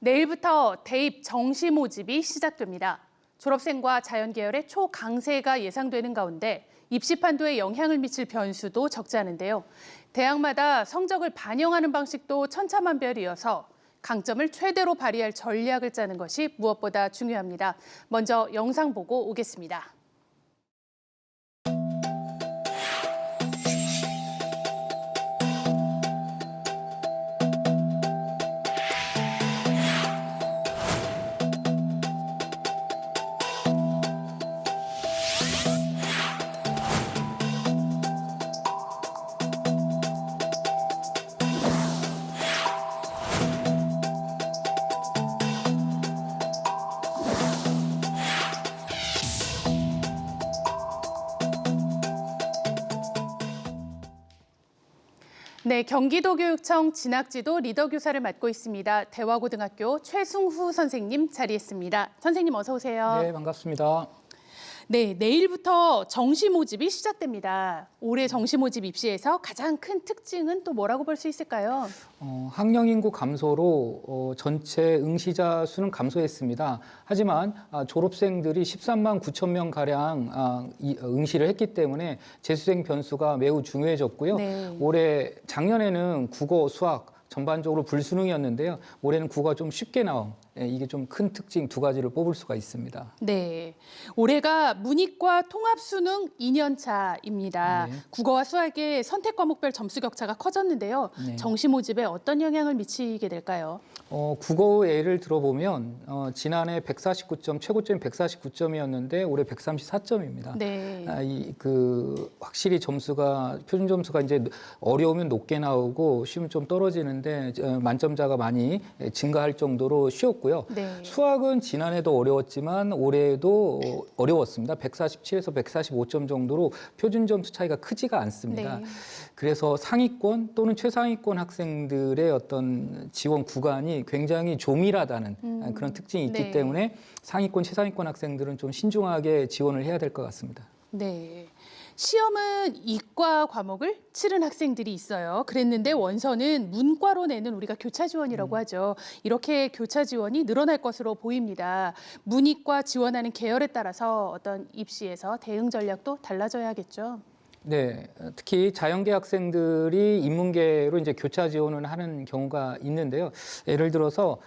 내일부터 대입 정시 모집이 시작됩니다. 졸업생과 자연계열의 초강세가 예상되는 가운데 입시 판도에 영향을 미칠 변수도 적지 않은데요. 대학마다 성적을 반영하는 방식도 천차만별이어서 강점을 최대로 발휘할 전략을 짜는 것이 무엇보다 중요합니다. 먼저 영상 보고 오겠습니다. 네, 경기도교육청 진학지도 리더 교사를 맡고 있습니다. 대화고등학교 최승후 선생님 자리했습니다. 선생님 어서 오세요. 네, 반갑습니다. 네, 내일부터 정시 모집이 시작됩니다. 올해 정시 모집 입시에서 가장 큰 특징은 또 뭐라고 볼 수 있을까요? 학령 인구 감소로 전체 응시자 수는 감소했습니다. 하지만 졸업생들이 13만 9천 명 가량 응시를 했기 때문에 재수생 변수가 매우 중요해졌고요. 네. 올해 작년에는 국어, 수학 전반적으로 불수능이었는데요. 올해는 국어가 좀 쉽게 나옴. 이게 좀 큰 특징 두 가지를 뽑을 수가 있습니다. 네, 올해가 문이과 통합수능 2년차입니다. 네. 국어와 수학의 선택 과목별 점수 격차가 커졌는데요. 네. 정시 모집에 어떤 영향을 미치게 될까요? 국어 예를 들어보면 지난해 149점, 최고점이 149점이었는데 올해 134점입니다. 네. 확실히 점수가 표준 점수가 이제 어려우면 높게 나오고 쉬우면 좀 떨어지는데 만점자가 많이 증가할 정도로 쉬웠고요. 네. 수학은 지난해도 어려웠지만 올해도 어려웠습니다. 147에서 145점 정도로 표준 점수 차이가 크지가 않습니다. 네. 그래서 상위권 또는 최상위권 학생들의 어떤 지원 구간이 굉장히 조밀하다는 그런 특징이 있기 네. 때문에 상위권, 최상위권 학생들은 좀 신중하게 지원을 해야 될 것 같습니다. 네. 시험은 이과 과목을 치른 학생들이 있어요. 그랬는데 원서는 문과로 내는 우리가 교차 지원이라고 하죠. 이렇게 교차 지원이 늘어날 것으로 보입니다. 문이과 지원하는 계열에 따라서 어떤 입시에서 대응 전략도 달라져야겠죠. 네, 특히 자연계 학생들이 인문계로 이제 교차 지원을 하는 경우가 있는데요. 예를 들어서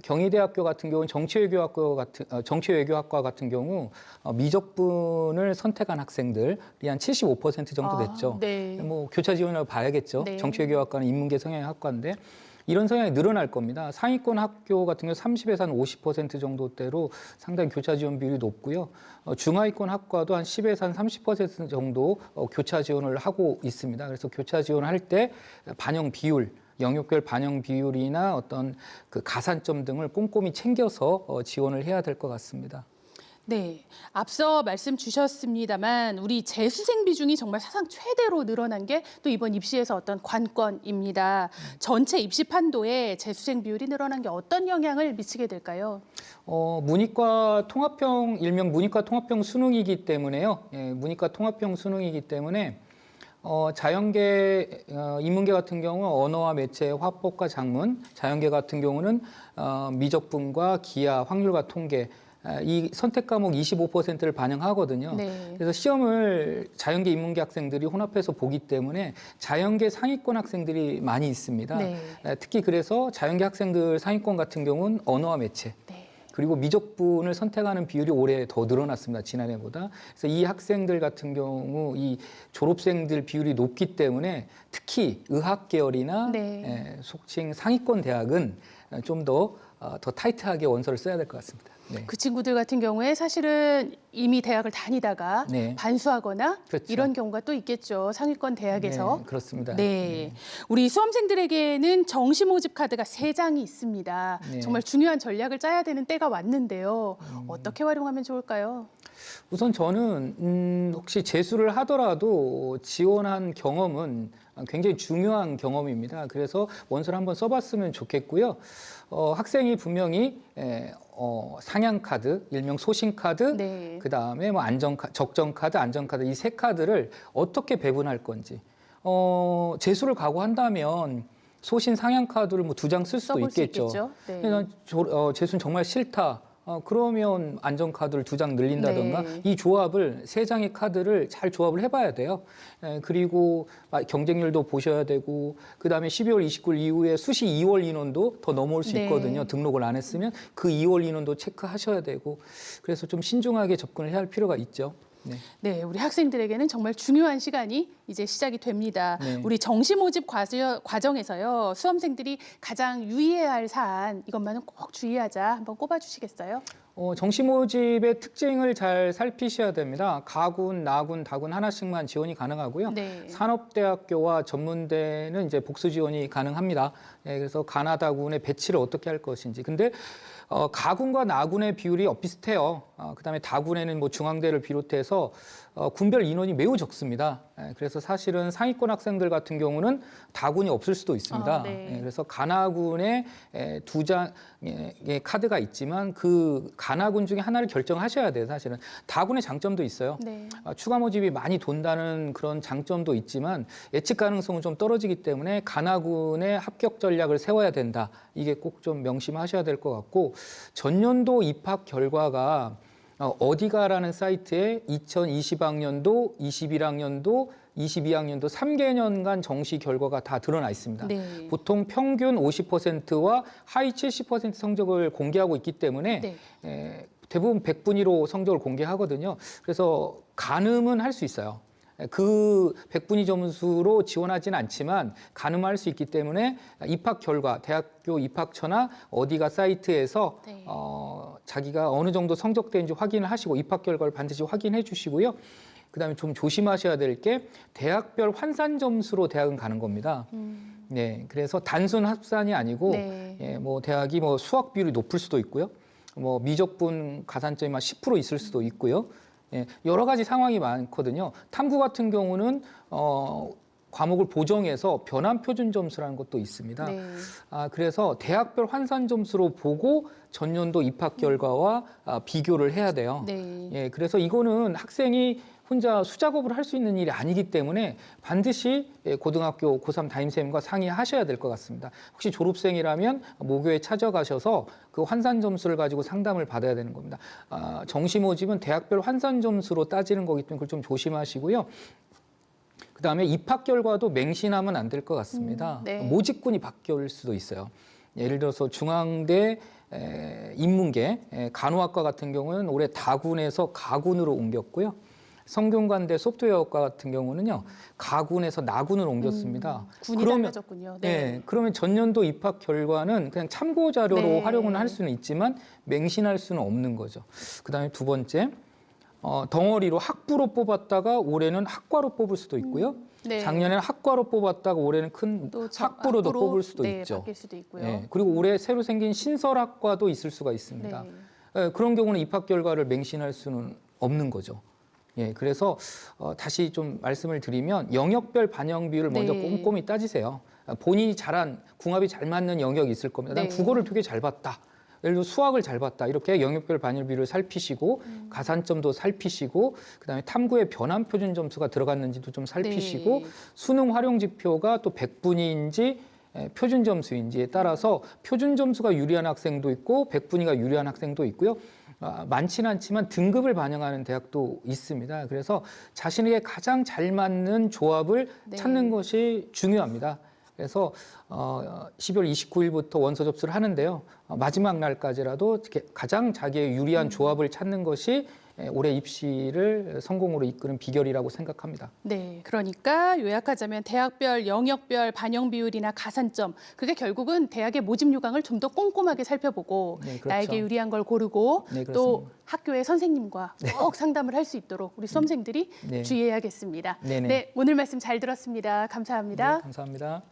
경희대학교 같은 경우는 정치외교학과 같은 경우 미적분을 선택한 학생들이 한 75% 정도 됐죠. 네. 뭐 교차 지원을 봐야겠죠. 네. 정치외교학과는 인문계 성향의 학과인데. 이런 성향이 늘어날 겁니다. 상위권 학교 같은 경우 30에서 한 50% 정도대로 상당히 교차 지원 비율이 높고요. 중하위권 학과도 한 10에서 한 30% 정도 교차 지원을 하고 있습니다. 그래서 교차 지원할 때 반영 비율, 영역별 반영 비율이나 어떤 그 가산점 등을 꼼꼼히 챙겨서 지원을 해야 될 것 같습니다. 네, 앞서 말씀 주셨습니다만 우리 재수생 비중이 정말 사상 최대로 늘어난 게 또 이번 입시에서 어떤 관건입니다. 전체 입시 판도에 재수생 비율이 늘어난 게 어떤 영향을 미치게 될까요? 문이과 통합형, 일명 문이과 통합형 수능이기 때문에요. 예, 문이과 통합형 수능이기 때문에 자연계, 인문계 같은 경우는 언어와 매체, 화법과 작문, 자연계 같은 경우는 미적분과 기하, 확률과 통계, 이 선택 과목 25%를 반영하거든요. 네. 그래서 시험을 자연계, 인문계 학생들이 혼합해서 보기 때문에 자연계 상위권 학생들이 많이 있습니다. 네. 특히 그래서 자연계 학생들 상위권 같은 경우는 언어와 매체, 네. 그리고 미적분을 선택하는 비율이 올해 더 늘어났습니다. 지난해보다. 그래서 이 학생들 같은 경우 이 졸업생들 비율이 높기 때문에 특히 의학 계열이나 네. 속칭 상위권 대학은 좀 더 타이트하게 원서를 써야 될 것 같습니다. 네. 그 친구들 같은 경우에 사실은 이미 대학을 다니다가 네. 반수하거나 그렇죠. 이런 경우가 또 있겠죠. 상위권 대학에서. 네, 그렇습니다. 네. 우리 수험생들에게는 정시 모집 카드가 3장이 있습니다. 네. 정말 중요한 전략을 짜야 되는 때가 왔는데요. 어떻게 활용하면 좋을까요? 우선 저는 혹시 재수를 하더라도 지원한 경험은 굉장히 중요한 경험입니다. 그래서 원서를 한번 써봤으면 좋겠고요. 학생이 분명히 상향 카드, 일명 소신 카드, 네. 그 다음에 뭐 적정 카드, 안전 카드 이 세 카드를 어떻게 배분할 건지. 재수를 각오한다면 소신 상향 카드를 뭐 2장 쓸 수도 써볼 수 있겠죠. 있겠죠. 네. 난 재순 정말 싫다. 그러면 안전카드를 2장 늘린다던가 네. 이 조합을 3장의 카드를 잘 조합을 해봐야 돼요. 그리고 경쟁률도 보셔야 되고 그다음에 12월 29일 이후에 수시 2월 인원도 더 넘어올 수 네. 있거든요. 등록을 안 했으면 그 2월 인원도 체크하셔야 되고 그래서 좀 신중하게 접근을 해야 할 필요가 있죠. 네. 네, 우리 학생들에게는 정말 중요한 시간이 이제 시작이 됩니다. 네. 우리 정시 모집 과정에서요, 수험생들이 가장 유의해야 할 사안, 이것만은 꼭 주의하자. 한번 꼽아주시겠어요? 정시 모집의 특징을 잘 살피셔야 됩니다. 가군, 나군, 다군 하나씩만 지원이 가능하고요. 네. 산업대학교와 전문대는 이제 복수 지원이 가능합니다. 그래서 가나다군의 배치를 어떻게 할 것인지. 근데 가군과 나군의 비율이 비슷해요. 그다음에 다군에는 뭐 중앙대를 비롯해서 군별 인원이 매우 적습니다. 그래서 사실은 상위권 학생들 같은 경우는 다군이 없을 수도 있습니다. 네. 그래서 가나군에 2장의 카드가 있지만 그 가나군 중에 하나를 결정하셔야 돼요. 사실은 다군의 장점도 있어요. 네. 추가 모집이 많이 돈다는 그런 장점도 있지만 예측 가능성은 좀 떨어지기 때문에 가나군의 합격 전략을 세워야 된다. 이게 꼭 좀 명심하셔야 될 것 같고 전년도 입학 결과가 어디가라는 사이트에 2020학년도, 21학년도, 22학년도 3개년간 정시 결과가 다 드러나 있습니다. 네. 보통 평균 50%와 하위 70% 성적을 공개하고 있기 때문에 네. 대부분 100분위로 성적을 공개하거든요. 그래서 가늠은 할 수 있어요. 그 100분위 점수로 지원하지는 않지만 가늠할 수 있기 때문에 입학 결과, 대학교 입학처나 어디가 사이트에서 네. 자기가 어느 정도 성적대인지 확인을 하시고 입학 결과를 반드시 확인해 주시고요. 그다음에 좀 조심하셔야 될 게 대학별 환산 점수로 대학은 가는 겁니다. 네, 그래서 단순 합산이 아니고 네. 뭐 대학이 뭐 수학 비율이 높을 수도 있고요. 뭐 미적분 가산점이 한 10% 있을 수도 있고요. 여러 가지 상황이 많거든요. 탐구 같은 경우는 과목을 보정해서 변환 표준 점수라는 것도 있습니다. 네. 그래서 대학별 환산 점수로 보고 전년도 입학 결과와 비교를 해야 돼요. 네. 그래서 이거는 학생이 혼자 수작업을 할 수 있는 일이 아니기 때문에 반드시 고등학교 고3 담임선생님과 상의하셔야 될 것 같습니다. 혹시 졸업생이라면 모교에 찾아가셔서 그 환산 점수를 가지고 상담을 받아야 되는 겁니다. 정시 모집은 대학별 환산 점수로 따지는 거기 때문에 그걸 좀 조심하시고요. 그다음에 입학 결과도 맹신하면 안 될 것 같습니다. 네. 모집군이 바뀔 수도 있어요. 예를 들어서 중앙대 인문계 간호학과 같은 경우는 올해 다군에서 가군으로 옮겼고요. 성균관대 소프트웨어과 같은 경우는요 가군에서 나군으로 옮겼습니다. 군이 달라졌군요. 네. 그러면 전년도 입학 결과는 그냥 참고 자료로 네. 활용은 할 수는 있지만 맹신할 수는 없는 거죠. 그다음에 두 번째 덩어리로 학부로 뽑았다가 올해는 학과로 뽑을 수도 있고요. 네. 작년에는 학과로 뽑았다가 올해는 큰 또 학부로도 뽑을 수도 네, 있죠. 바뀔 수도 있고요. 그리고 올해 새로 생긴 신설학과도 있을 수가 있습니다. 네. 그런 경우는 입학 결과를 맹신할 수는 없는 거죠. 그래서 다시 좀 말씀을 드리면 영역별 반영 비율을 먼저 네. 꼼꼼히 따지세요. 본인이 잘한 궁합이 잘 맞는 영역이 있을 겁니다. 난 네. 국어를 되게 잘 봤다. 예를 들어 수학을 잘 봤다. 이렇게 영역별 반영 비율을 살피시고 가산점도 살피시고 그다음에 탐구의 변환 표준 점수가 들어갔는지도 좀 살피시고 네. 수능 활용 지표가 또 100분위인지 표준 점수인지에 따라서 표준 점수가 유리한 학생도 있고 100분위가 유리한 학생도 있고요. 많지는 않지만 등급을 반영하는 대학도 있습니다. 그래서 자신에게 가장 잘 맞는 조합을 네. 찾는 것이 중요합니다. 그래서 12월 29일부터 원서 접수를 하는데요. 마지막 날까지라도 이렇게 가장 자기의 유리한 조합을 찾는 것이 올해 입시를 성공으로 이끄는 비결이라고 생각합니다. 네, 그러니까 요약하자면 대학별, 영역별 반영 비율이나 가산점, 그게 결국은 대학의 모집 요강을 좀 더 꼼꼼하게 살펴보고 네, 그렇죠. 나에게 유리한 걸 고르고 네, 그렇습니다. 또 학교의 선생님과 꼭 상담을 할 수 있도록 우리 수험생들이 네. 주의해야겠습니다. 네네. 네, 오늘 말씀 잘 들었습니다. 감사합니다. 네, 감사합니다.